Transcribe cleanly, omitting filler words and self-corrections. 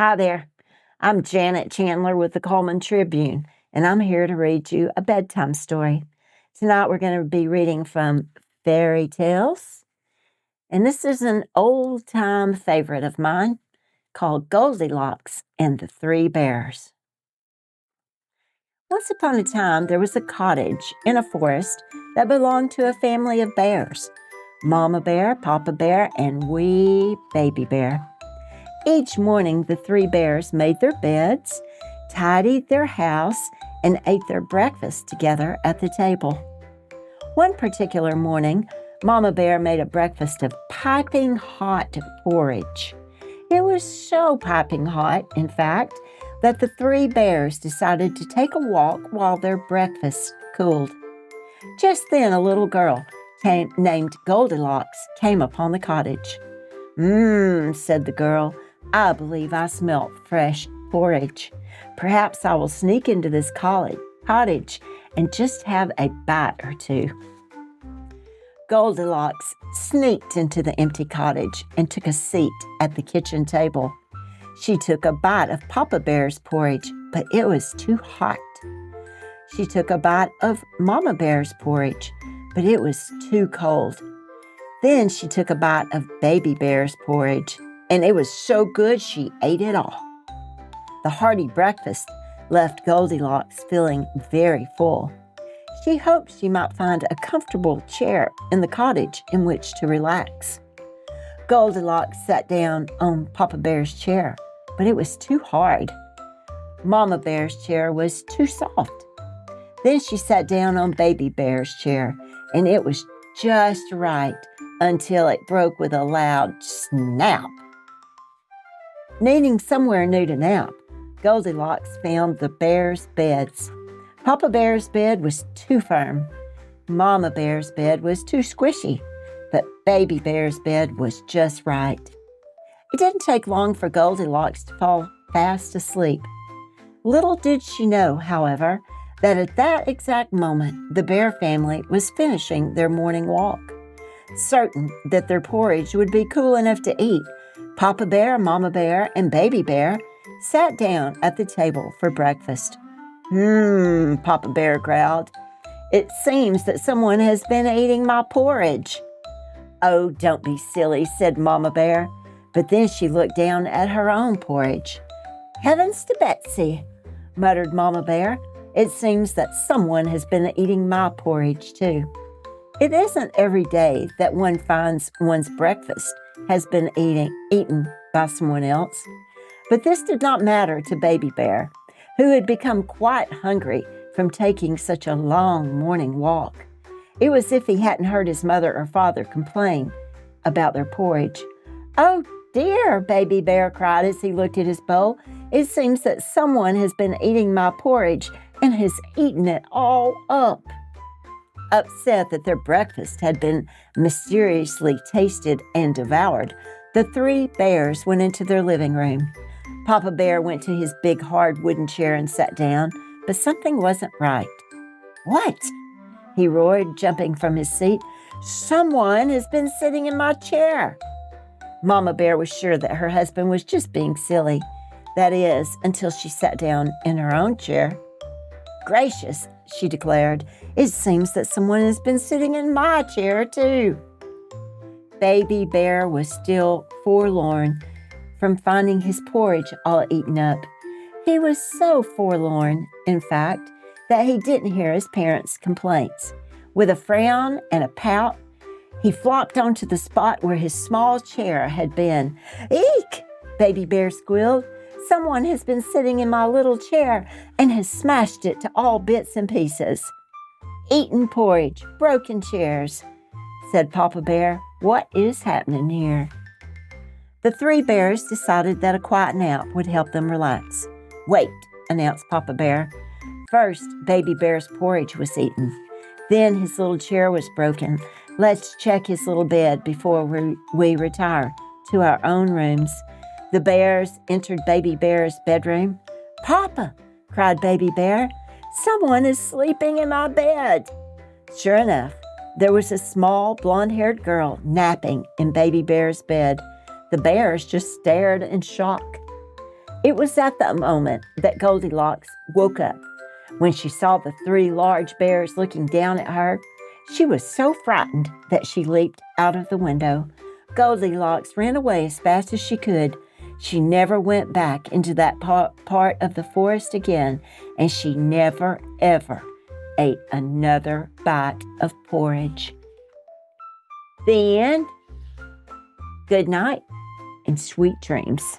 Hi there. I'm Janet Chandler with the Cullman Tribune, and I'm here to read you a bedtime story. Tonight we're going to be reading from Fairy Tales, and this is an old-time favorite of mine called Goldilocks and the Three Bears. Once upon a time, there was a cottage in a forest that belonged to a family of bears: Mama Bear, Papa Bear, and wee Baby Bear. Each morning, the three bears made their beds, tidied their house, and ate their breakfast together at the table. One particular morning, Mama Bear made a breakfast of piping hot porridge. It was so piping hot, in fact, that the three bears decided to take a walk while their breakfast cooled. Just then, a little girl named Goldilocks came upon the cottage. Said the girl, "I believe I smell fresh porridge. Perhaps I will sneak into this cottage and just have a bite or two." Goldilocks sneaked into the empty cottage and took a seat at the kitchen table. She took a bite of Papa Bear's porridge, but it was too hot. She took a bite of Mama Bear's porridge, but it was too cold. Then she took a bite of Baby Bear's porridge, and it was so good she ate it all. The hearty breakfast left Goldilocks feeling very full. She hoped she might find a comfortable chair in the cottage in which to relax. Goldilocks sat down on Papa Bear's chair, but it was too hard. Mama Bear's chair was too soft. Then she sat down on Baby Bear's chair, and it was just right until it broke with a loud snap. Needing somewhere new to nap, Goldilocks found the bears' beds. Papa Bear's bed was too firm. Mama Bear's bed was too squishy, but Baby Bear's bed was just right. It didn't take long for Goldilocks to fall fast asleep. Little did she know, however, that at that exact moment, the bear family was finishing their morning walk. Certain that their porridge would be cool enough to eat, Papa Bear, Mama Bear, and Baby Bear sat down at the table for breakfast. Papa Bear growled. "It seems that someone has been eating my porridge." "Oh, don't be silly," said Mama Bear. But then she looked down at her own porridge. "Heavens to Betsy," muttered Mama Bear. "It seems that someone has been eating my porridge too." It isn't every day that one finds one's breakfast has been eaten by someone else. But this did not matter to Baby Bear, who had become quite hungry from taking such a long morning walk. It was as if he hadn't heard his mother or father complain about their porridge. "Oh dear," Baby Bear cried as he looked at his bowl. "It seems that someone has been eating my porridge and has eaten it all up." Upset that their breakfast had been mysteriously tasted and devoured, the three bears went into their living room. Papa Bear went to his big hard wooden chair and sat down, but something wasn't right. "What?" he roared, jumping from his seat. "Someone has been sitting in my chair." Mama Bear was sure that her husband was just being silly. That is, until she sat down in her own chair. "Gracious," she declared, "it seems that someone has been sitting in my chair too." Baby Bear was still forlorn from finding his porridge all eaten up. He was so forlorn, in fact, that he didn't hear his parents' complaints. With a frown and a pout, he flopped onto the spot where his small chair had been. "Eek!" Baby Bear squealed. "Someone has been sitting in my little chair and has smashed it to all bits and pieces." "Eaten porridge, broken chairs," said Papa Bear. "What is happening here?" The three bears decided that a quiet nap would help them relax. "Wait," announced Papa Bear. "First, Baby Bear's porridge was eaten. Then his little chair was broken. Let's check his little bed before we retire to our own rooms." The bears entered Baby Bear's bedroom. "Papa," cried Baby Bear, "someone is sleeping in my bed." Sure enough, there was a small blonde-haired girl napping in Baby Bear's bed. The bears just stared in shock. It was at that moment that Goldilocks woke up. When she saw the three large bears looking down at her, she was so frightened that she leaped out of the window. Goldilocks ran away as fast as she could. She never went back into that part of the forest again, and she never, ever ate another bite of porridge. The end. Good night and sweet dreams.